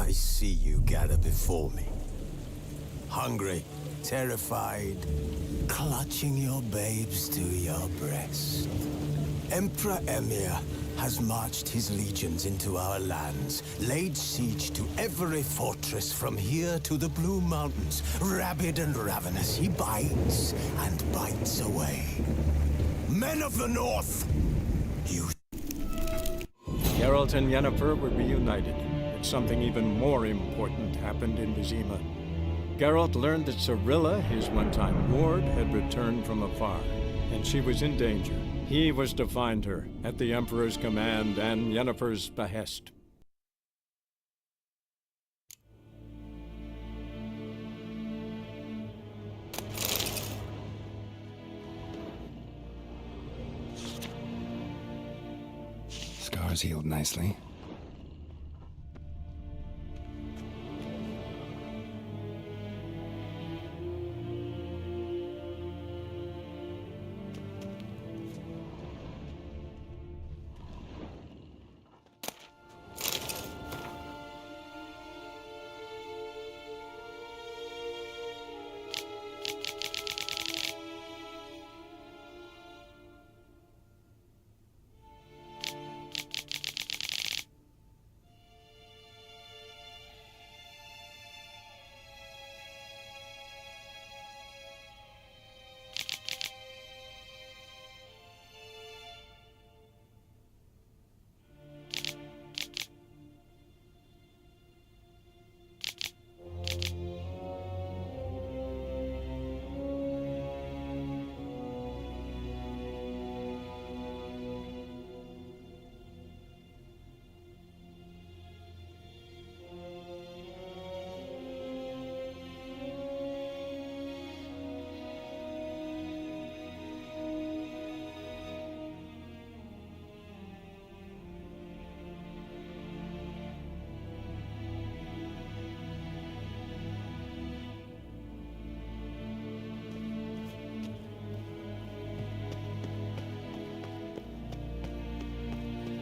I see you gather before me. Hungry, terrified, clutching your babes to your breast. Emperor Emir has marched his legions into our lands, laid siege to every fortress from here to the Blue Mountains. Rabid and ravenous, he bites and bites away. Men of the North, you... Geralt and Yennefer were reunited, but something even more important happened in Vizima. Geralt learned that Cirilla, his one-time ward, had returned from afar, and she was in danger. He was to find her, at the Emperor's command and Yennefer's behest. Scars healed nicely.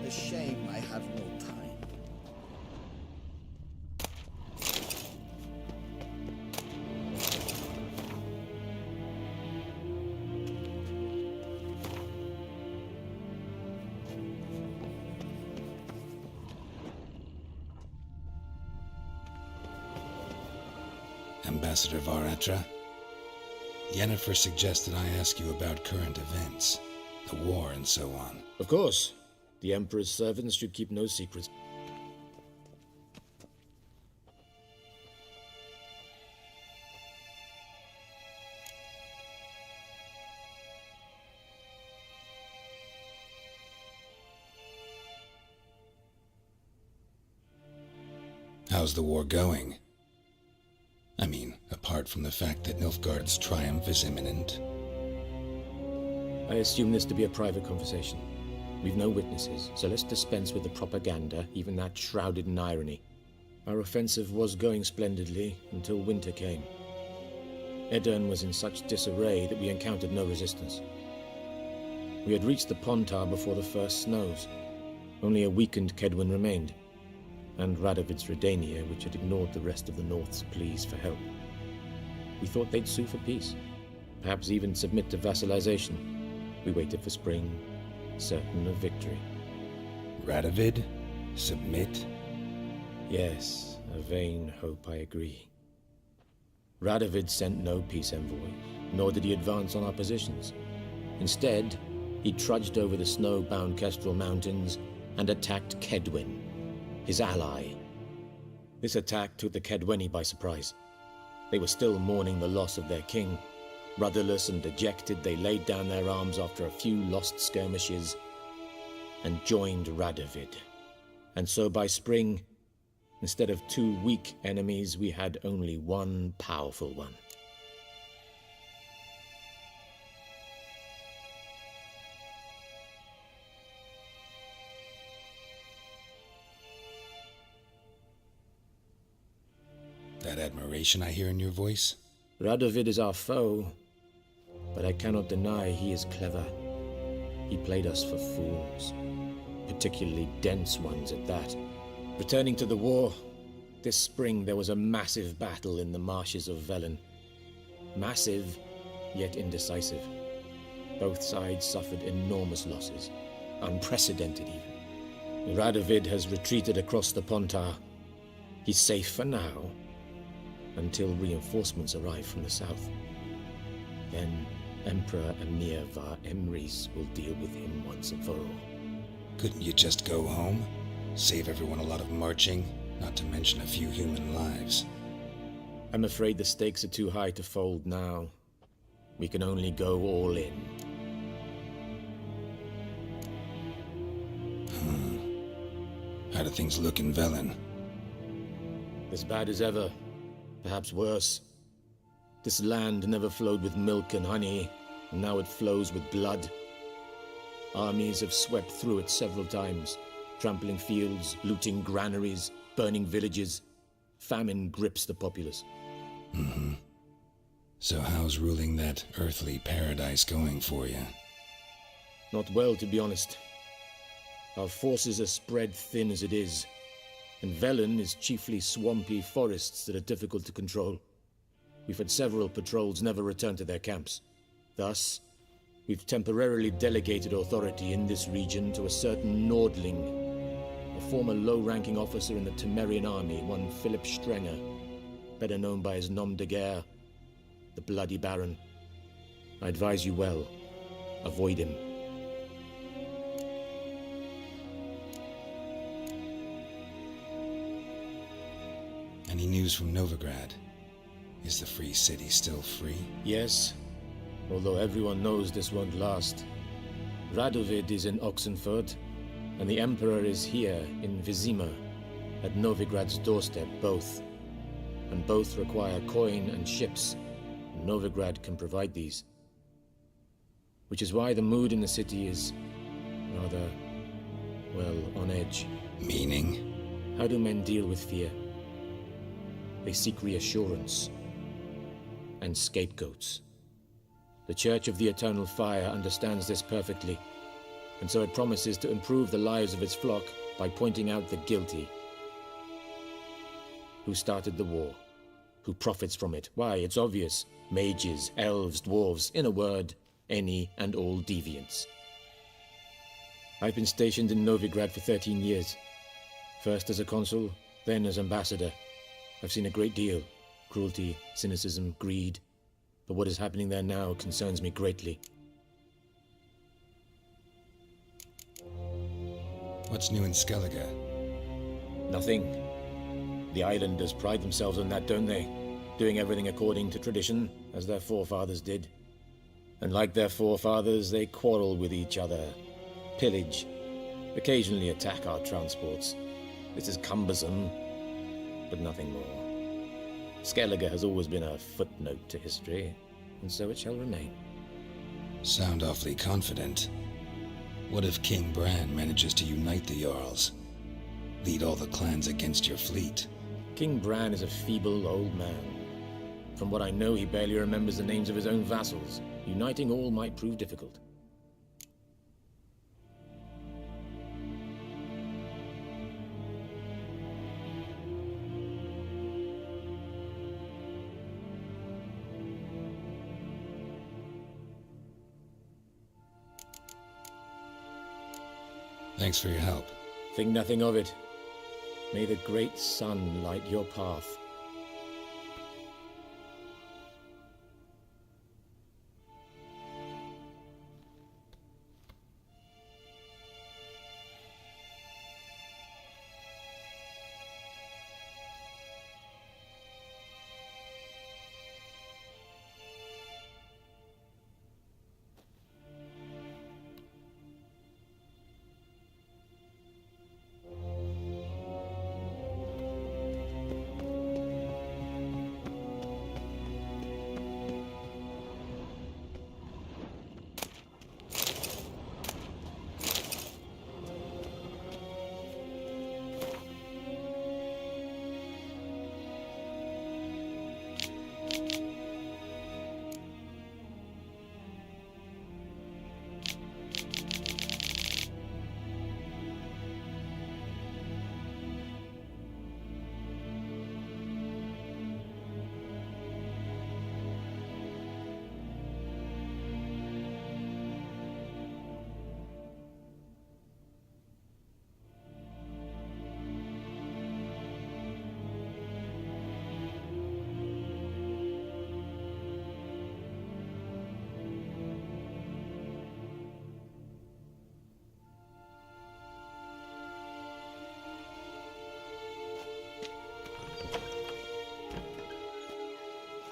A shame I have no time. Ambassador Varatra, Yennefer suggested I ask you about current events, the war and so on. Of course. The Emperor's servants should keep no secrets. How's the war going? I mean, apart from the fact that Nilfgaard's triumph is imminent. I assume this to be a private conversation. We've no witnesses, so let's dispense with the propaganda, even that shrouded in irony. Our offensive was going splendidly until winter came. Edirn was in such disarray that we encountered no resistance. We had reached the Pontar before the first snows. Only a weakened Kaedwen remained, and Radovid's Redania, which had ignored the rest of the North's pleas for help. We thought they'd sue for peace, perhaps even submit to vassalization. We waited for spring, certain of victory. Radovid? Submit? Yes, a vain hope, I agree. Radovid sent no peace envoys, nor did he advance on our positions. Instead, he trudged over the snow-bound Kestrel Mountains and attacked Kaedwen, his ally. This attack took the Kaedweni by surprise. They were still mourning the loss of their king. Rudderless and dejected, they laid down their arms after a few lost skirmishes and joined Radovid. And so by spring, instead of two weak enemies, we had only one powerful one. That admiration I hear in your voice? Radovid is our foe, but I cannot deny he is clever. He played us for fools, particularly dense ones at that. Returning to the war, This spring there was a massive battle in the marshes of Velen. Massive, yet indecisive. Both sides suffered enormous losses, unprecedented even. Radovid has retreated across the Pontar. He's safe for now, until reinforcements arrive from the south. Then Emperor Emir var Emrys will deal with him once and for all. Couldn't you just go home? Save everyone a lot of marching, not to mention a few human lives. I'm afraid the stakes are too high to fold now. We can only go all in. How do things look in Velen? As bad as ever, perhaps worse. This land never flowed with milk and honey, and now it flows with blood. Armies have swept through it several times, trampling fields, looting granaries, burning villages. Famine grips the populace. So how's ruling that earthly paradise going for you? Not well, to be honest. Our forces are spread thin as it is, and Velen is chiefly swampy forests that are difficult to control. We've had several patrols never return to their camps. Thus, we've temporarily delegated authority in this region to a certain Nordling, a former low-ranking officer in the Temerian army, one Philip Strenger, better known by his nom de guerre, the Bloody Baron. I advise you well. Avoid him. Any news from Novigrad? Is the Free City still free? Yes, although everyone knows this won't last. Radovid is in Oxenfurt, and the Emperor is here in Vizima, at Novigrad's doorstep, both. And both require coin and ships, and Novigrad can provide these. Which is why the mood in the city is rather, well, on edge. Meaning? How do men deal with fear? They seek reassurance and scapegoats. The Church of the Eternal Fire understands this perfectly, and so it promises to improve the lives of its flock by pointing out the guilty. Who started the war? Who profits from it? Why, it's obvious. Mages, elves, dwarves, in a word, any and all deviants. I've been stationed in Novigrad for 13 years. First as a consul, then as ambassador. I've seen a great deal. Cruelty, cynicism, greed. But what is happening there now concerns me greatly. What's new in Skellige? Nothing. The islanders pride themselves on that, don't they? Doing everything according to tradition, as their forefathers did. And like their forefathers, they quarrel with each other, pillage, occasionally attack our transports. This is cumbersome, but nothing more. Skellige has always been a footnote to history, and so it shall remain. Sound awfully confident. What if King Bran manages to unite the Jarls? Lead all the clans against your fleet? King Bran is a feeble old man. From what I know, he barely remembers the names of his own vassals. Uniting all might prove difficult. Thanks for your help. Think nothing of it. May the great sun light your path.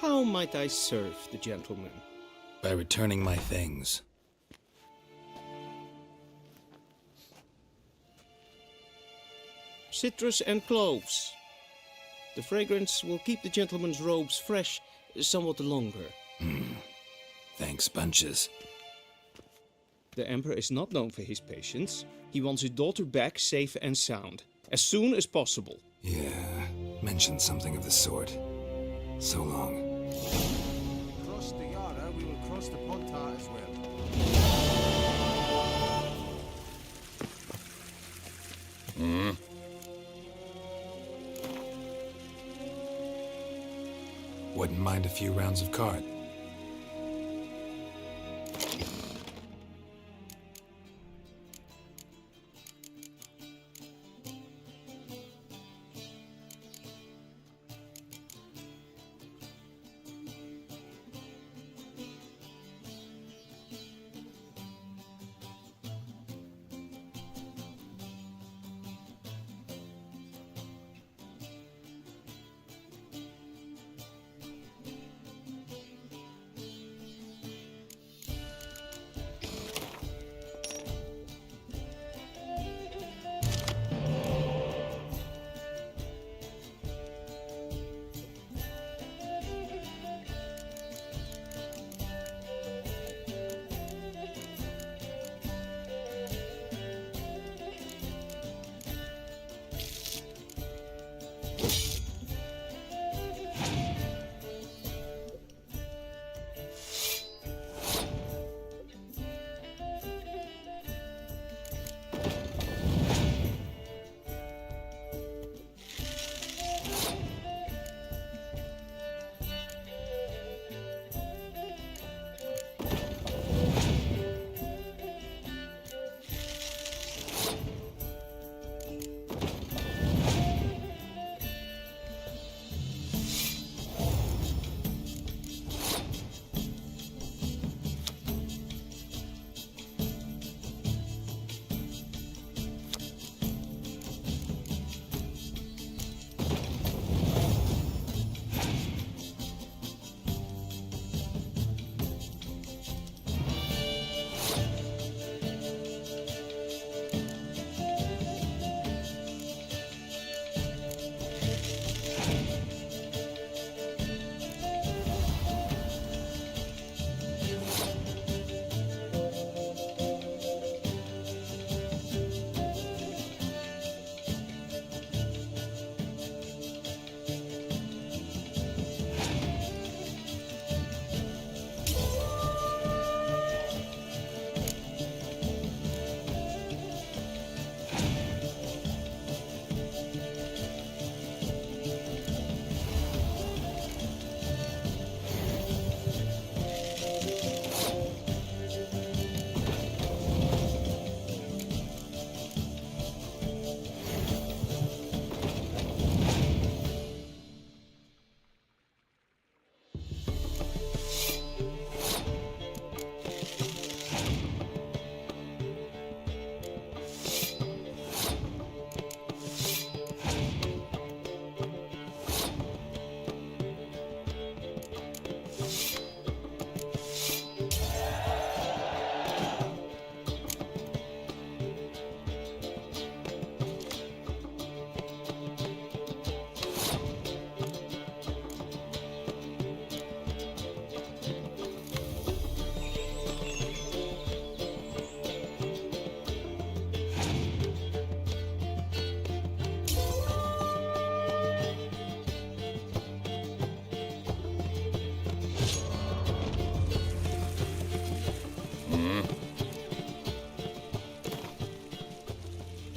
How might I serve the gentleman? By returning my things. Citrus and cloves. The fragrance will keep the gentleman's robes fresh somewhat longer. Thanks, bunches. The Emperor is not known for his patience. He wants his daughter back safe and sound, as soon as possible. Yeah, mentioned something of the sort. So long. Cross the Yara, we will cross the Pontar as well. Wouldn't mind a few rounds of card.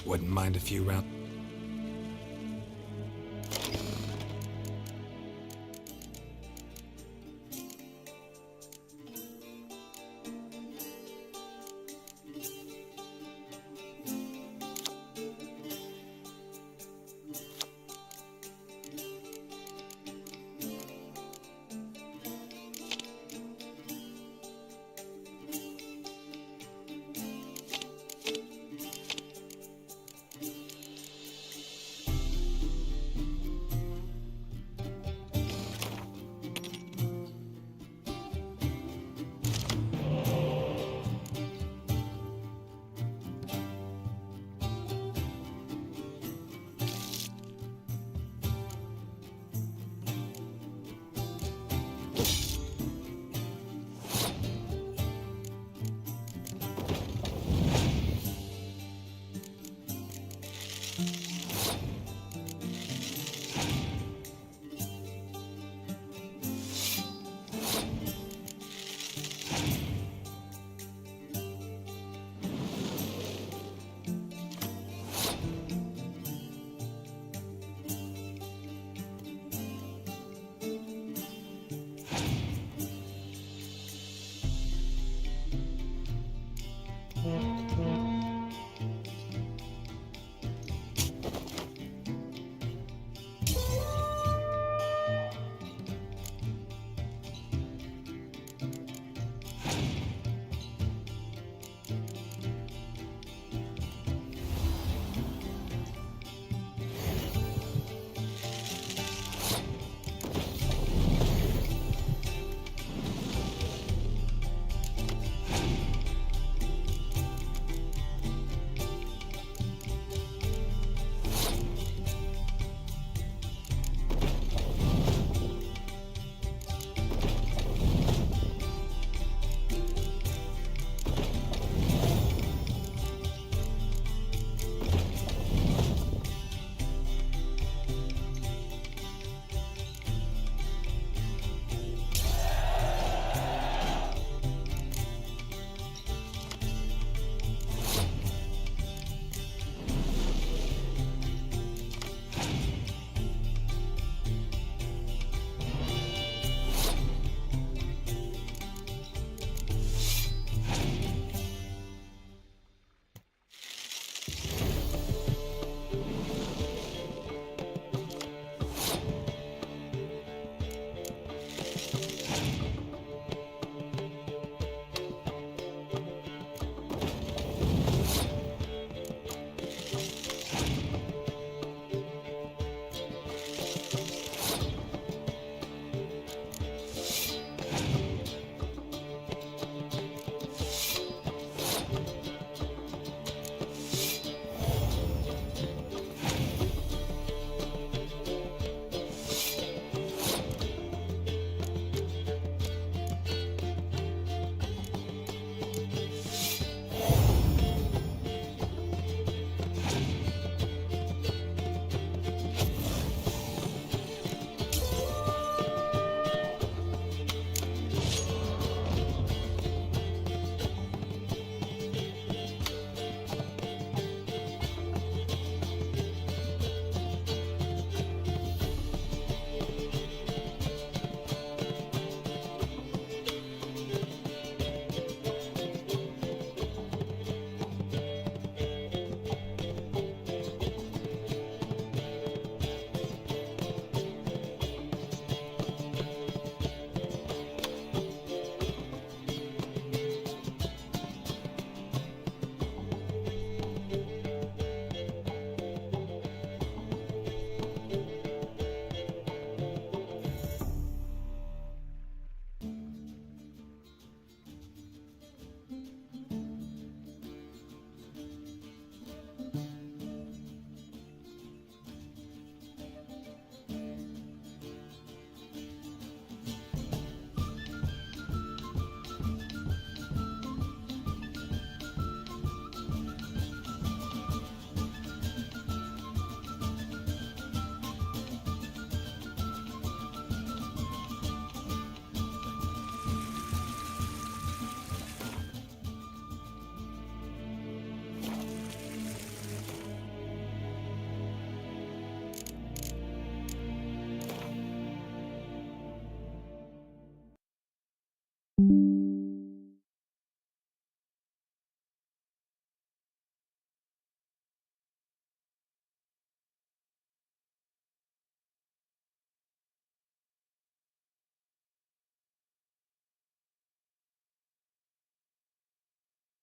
Wouldn't mind a few rounds.